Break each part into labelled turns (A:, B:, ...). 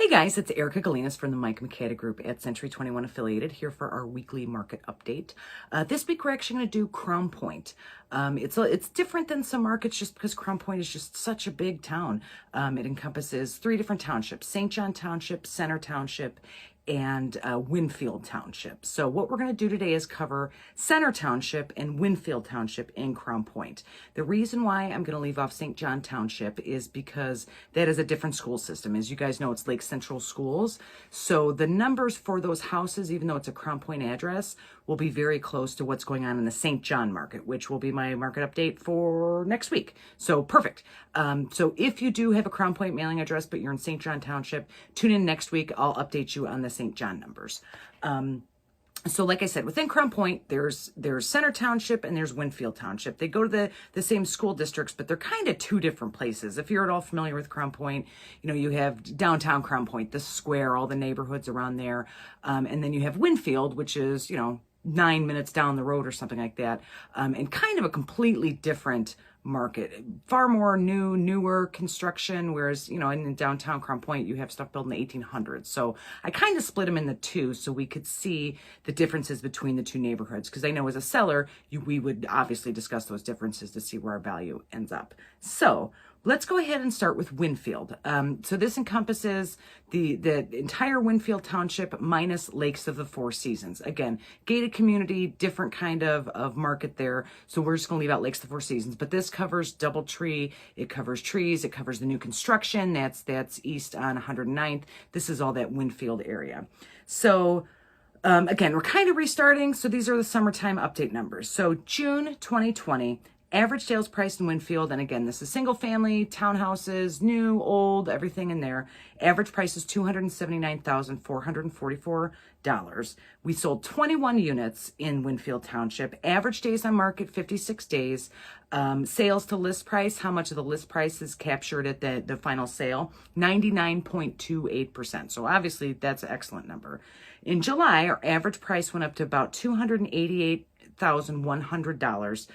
A: Hey guys, it's Erica Galinas from the Mike McCada Group at Century 21 Affiliated here for our weekly market update. This week we're actually going to do Crown Point. It's different than some markets just because Crown Point is just such a big town. It encompasses 3 different townships: St. John Township, Center Township, and Winfield Township. So what we're going to do today is cover Center Township and Winfield Township in Crown Point. The reason why I'm going to leave off St. John Township is because that is a different school system. As you guys know, it's Lake Central Schools. So the numbers for those houses, even though it's a Crown Point address, will be very close to what's going on in the St. John market, which will be my market update for next week. So perfect. So if you do have a Crown Point mailing address, but you're in St. John Township, tune in next week. I'll update you on the St. John numbers. So like I said, within Crown Point, there's Center Township and there's Winfield Township. They go to the same school districts, but they're kind of 2 different places. If you're at all familiar with Crown Point, you know, you have downtown Crown Point, the square, all the neighborhoods around there. And then you have Winfield, which is, 9 minutes down the road or something like that. And kind of a completely different market, far more newer construction, whereas in downtown Crown Point you have stuff built in the 1800s. So I kind of split them into 2 so we could see the differences between the 2 neighborhoods, because I know as a seller we would obviously discuss those differences to see where our value ends up. So let's go ahead and start with Winfield. So this encompasses the entire Winfield Township minus Lakes of the Four Seasons. Again, gated community, different kind of market there. So we're just going to leave out Lakes of the Four Seasons. But this covers Doubletree, it covers trees, it covers the new construction. That's east on 109th. This is all that Winfield area. So again, we're kind of restarting. So these are the summertime update numbers. So June 2020. Average sales price in Winfield, and again, this is single family, townhouses, new, old, everything in there. Average price is $279,444. We sold 21 units in Winfield Township. Average days on market, 56 days. Sales to list price, how much of the list price is captured at the final sale? 99.28%. So obviously that's an excellent number. In July, our average price went up to about $288,100.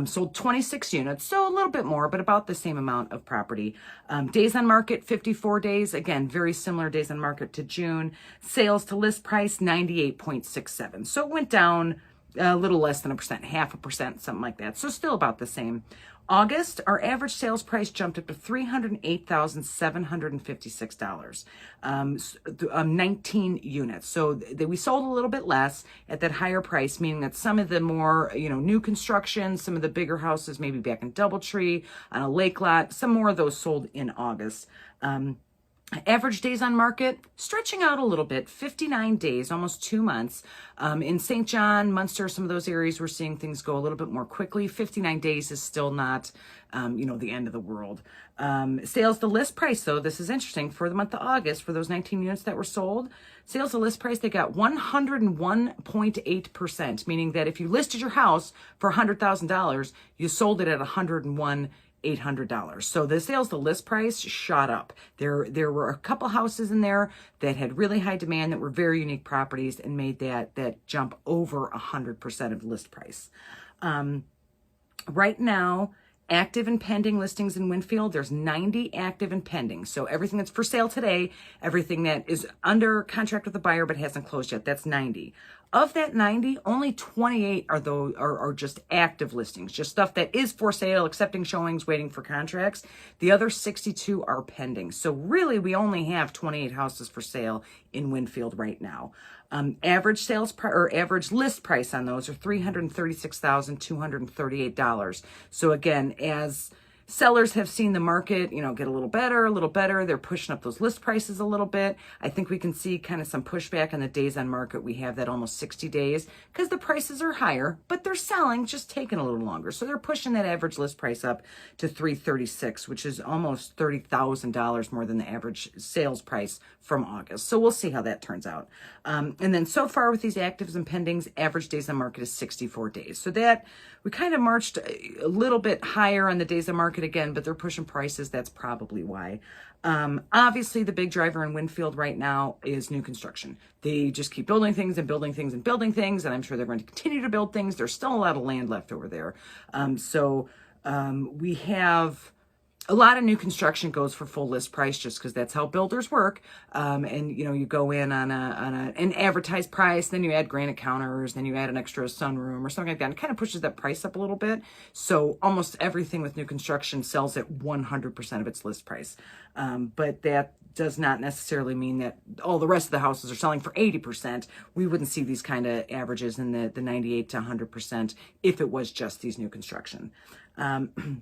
A: Sold 26 units, so a little bit more, but about the same amount of property. Days on market, 54 days. Again, very similar days on market to June. Sales to list price, 98.67. So it went down a little less than 1%, 0.5%, something like that. So still about the same. August, our average sales price jumped up to $308,756. 19 units. So we sold a little bit less at that higher price, meaning that some of the more, new construction, some of the bigger houses, maybe back in Doubletree, on a lake lot, some more of those sold in August. Average days on market, stretching out a little bit, 59 days, almost 2 months. In St. John, Munster, some of those areas, we're seeing things go a little bit more quickly. 59 days is still not, the end of the world. Sales to list price, though, this is interesting. For the month of August, for those 19 units that were sold, sales to list price, they got 101.8%, meaning that if you listed your house for $100,000, you sold it at $101,800. So the sales to list price shot up. There were a couple houses in there that had really high demand, that were very unique properties, and made that jump over 100% of list price. Right now, active and pending listings in Winfield, there's 90 active and pending. So everything that's for sale today, everything that is under contract with the buyer but hasn't closed yet, that's 90. Of that 90, only 28 are just active listings, just stuff that is for sale, accepting showings, waiting for contracts. The other 62 are pending. So really, we only have 28 houses for sale in Winfield right now. Average sales or average list price on those are $336,238. So again, as sellers have seen the market, get a little better. They're pushing up those list prices a little bit. I think we can see kind of some pushback on the days on market. We have that almost 60 days because the prices are higher, but they're selling, just taking a little longer. So they're pushing that average list price up to $336,000, which is almost $30,000 more than the average sales price from August. So we'll see how that turns out. And then so far with these actives and pendings, average days on market is 64 days. So that we kind of marched a little bit higher on the days on market again, but they're pushing prices. That's probably why. Obviously, the big driver in Winfield right now is new construction. They just keep building things and building things and building things, and I'm sure they're going to continue to build things. There's still a lot of land left over there. We have A lot of new construction goes for full list price just because that's how builders work. And you go in on an advertised price, then you add granite counters, then you add an extra sunroom or something like that. And it kind of pushes that price up a little bit. So almost everything with new construction sells at 100% of its list price. But that does not necessarily mean that all the rest of the houses are selling for 80%. We wouldn't see these kind of averages in the 98 to 100% if it was just these new construction.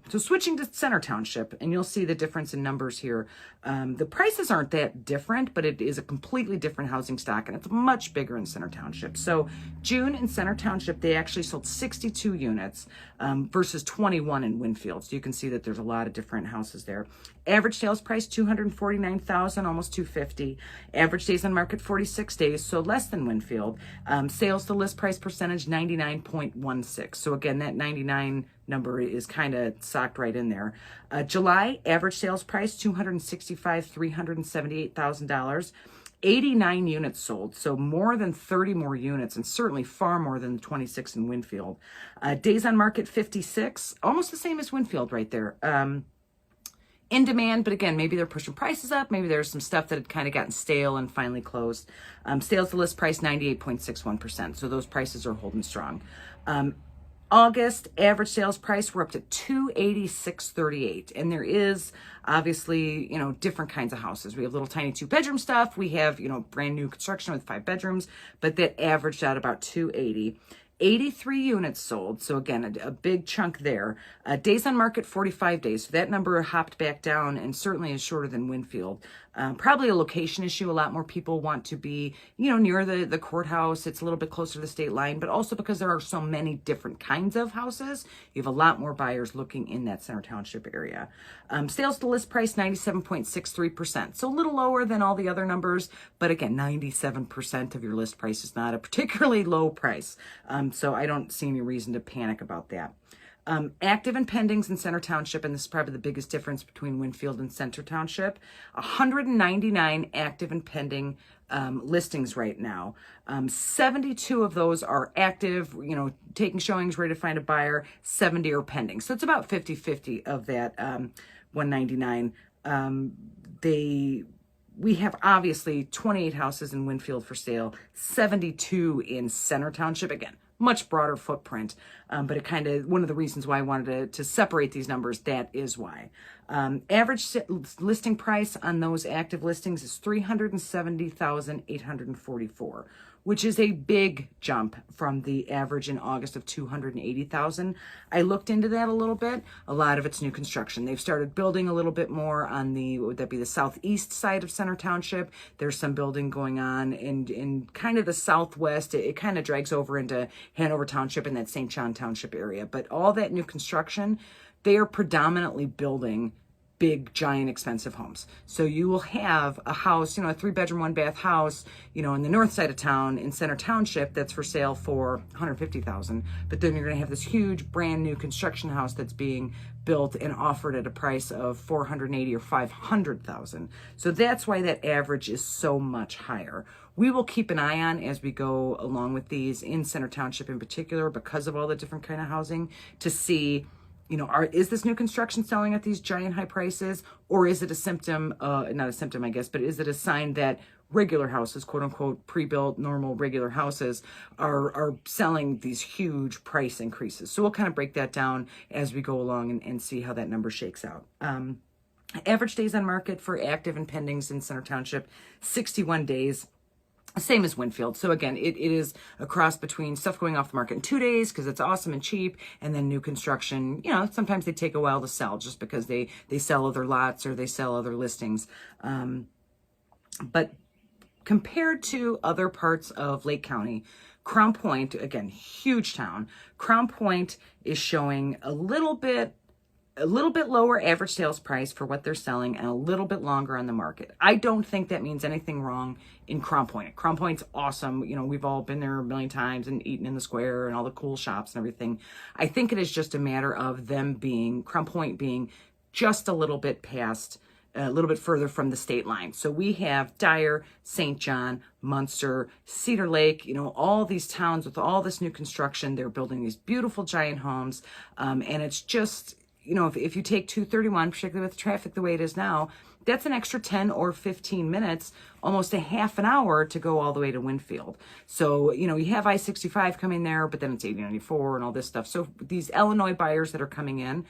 A: So switching to Center Township, and you'll see the difference in numbers here. The prices aren't that different, but it is a completely different housing stock, and it's much bigger in Center Township. So June in Center Township, they actually sold 62 units versus 21 in Winfield. So you can see that there's a lot of different houses there. Average sales price, $249,000, almost $250,000. Average days on market, 46 days, so less than Winfield. Sales to list price percentage, 99.16. So again, that 99 number is kind of socked right in there. July, average sales price, $378,000. 89 units sold, so more than 30 more units, and certainly far more than the 26 in Winfield. Days on market, 56, almost the same as Winfield right there. In demand, but again, maybe they're pushing prices up. Maybe there's some stuff that had kind of gotten stale and finally closed. Sales to list price, 98.61%. So those prices are holding strong. August average sales price, we're up to $286.38, and there is obviously different kinds of houses. We have little tiny 2-bedroom stuff. We have brand new construction with 5 bedrooms, but that averaged out about $280. 83 units sold, so again, a big chunk there. Days on market, 45 days. So that number hopped back down and certainly is shorter than Winfield. Probably a location issue. A lot more people want to be, near the courthouse. It's a little bit closer to the state line, but also because there are so many different kinds of houses, you have a lot more buyers looking in that Center Township area. Sales to list price, 97.63%. So a little lower than all the other numbers, but again, 97% of your list price is not a particularly low price. So I don't see any reason to panic about that. Active and pendings in Center Township, and this is probably the biggest difference between Winfield and Center Township, 199 active and pending listings right now. 72 of those are active, taking showings, ready to find a buyer, 70 are pending. So it's about 50-50 of that 199. We have obviously 28 houses in Winfield for sale, 72 in Center Township. Again, much broader footprint, but it kind of, one of the reasons why I wanted to separate these numbers, that is why. Average listing price on those active listings is $370,844, which is a big jump from the average in August of $280,000. I looked into that a little bit. A lot of it's new construction. They've started building a little bit more on the, what would that be, the southeast side of Center Township. There's some building going on in kind of the southwest. It kind of drags over into Hanover Township and that St. John Township area. But all that new construction, they are predominantly building big, giant, expensive homes. So you will have a house, a 3-bedroom, 1-bath house, in the north side of town in Center Township that's for sale for $150,000. But then you're going to have this huge, brand new construction house that's being built and offered at a price of $480,000 or $500,000. So that's why that average is so much higher. We will keep an eye on as we go along with these in Center Township in particular, because of all the different kind of housing, to see, is this new construction selling at these giant high prices, or is it a symptom, not a symptom, I guess, but is it a sign that regular houses, quote unquote, pre-built, normal, regular houses are selling these huge price increases? So we'll kind of break that down as we go along and see how that number shakes out. Average days on market for active and pendings in Center Township, 61 days. Same as Winfield. So again, it is a cross between stuff going off the market in 2 days because it's awesome and cheap, and then new construction, sometimes they take a while to sell just because they sell other lots or they sell other listings. But compared to other parts of Lake County, Crown Point, again, huge town, Crown Point is showing a little bit lower average sales price for what they're selling and a little bit longer on the market. I don't think that means anything wrong in Crown Point. Crown Point's awesome. We've all been there a million times and eaten in the square and all the cool shops and everything. I think it is just a matter of Crown Point being just a little bit past, a little bit further from the state line. So we have Dyer, St. John, Munster, Cedar Lake, all these towns with all this new construction. They're building these beautiful giant homes. And it's just, if you take 231, particularly with traffic the way it is now, that's an extra 10 or 15 minutes, almost a half an hour to go all the way to Winfield. So, you have I-65 coming there, but then it's 8094 and all this stuff. So these Illinois buyers that are coming in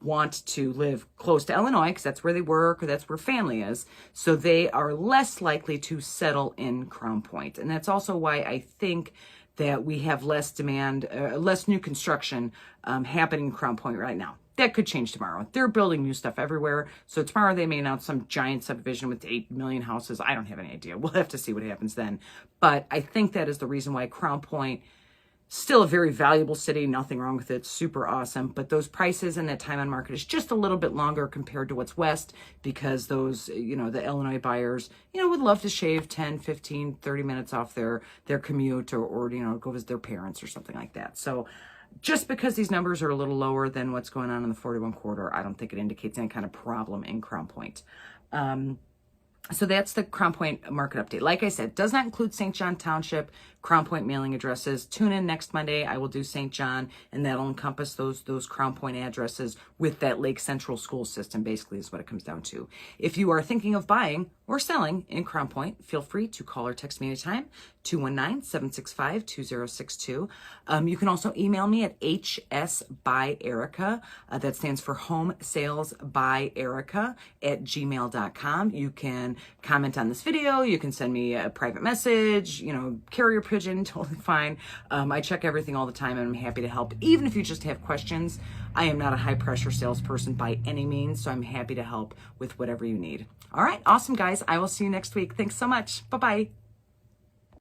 A: want to live close to Illinois because that's where they work or that's where family is. So they are less likely to settle in Crown Point. And that's also why I think that we have less demand, less new construction happening in Crown Point right now. That could change tomorrow. They're building new stuff everywhere. So tomorrow they may announce some giant subdivision with 8 million houses. I don't have any idea. We'll have to see what happens then. But I think that is the reason why Crown Point, still a very valuable city, nothing wrong with it, super awesome. But those prices and that time on market is just a little bit longer compared to what's west because those, the Illinois buyers, would love to shave 10, 15, 30 minutes off their commute or go visit their parents or something like that. So just because these numbers are a little lower than what's going on in the 41 quarter, I don't think it indicates any kind of problem in Crown Point. So that's the Crown Point market update. Like I said, does not include St. John Township, Crown Point mailing addresses. Tune in next Monday. I will do St. John, and that'll encompass those Crown Point addresses with that Lake Central school system, basically is what it comes down to. If you are thinking of buying or selling in Crown Point, feel free to call or text me anytime, 219-765-2062. You can also email me at hsbyerica. That stands for Home Sales by Erica at gmail.com. You can comment on this video. You can send me a private message, carrier pigeon, totally fine. I check everything all the time and I'm happy to help. Even if you just have questions, I am not a high pressure salesperson by any means, so I'm happy to help with whatever you need. All right, awesome guys. I will see you next week. Thanks so much. Bye-bye.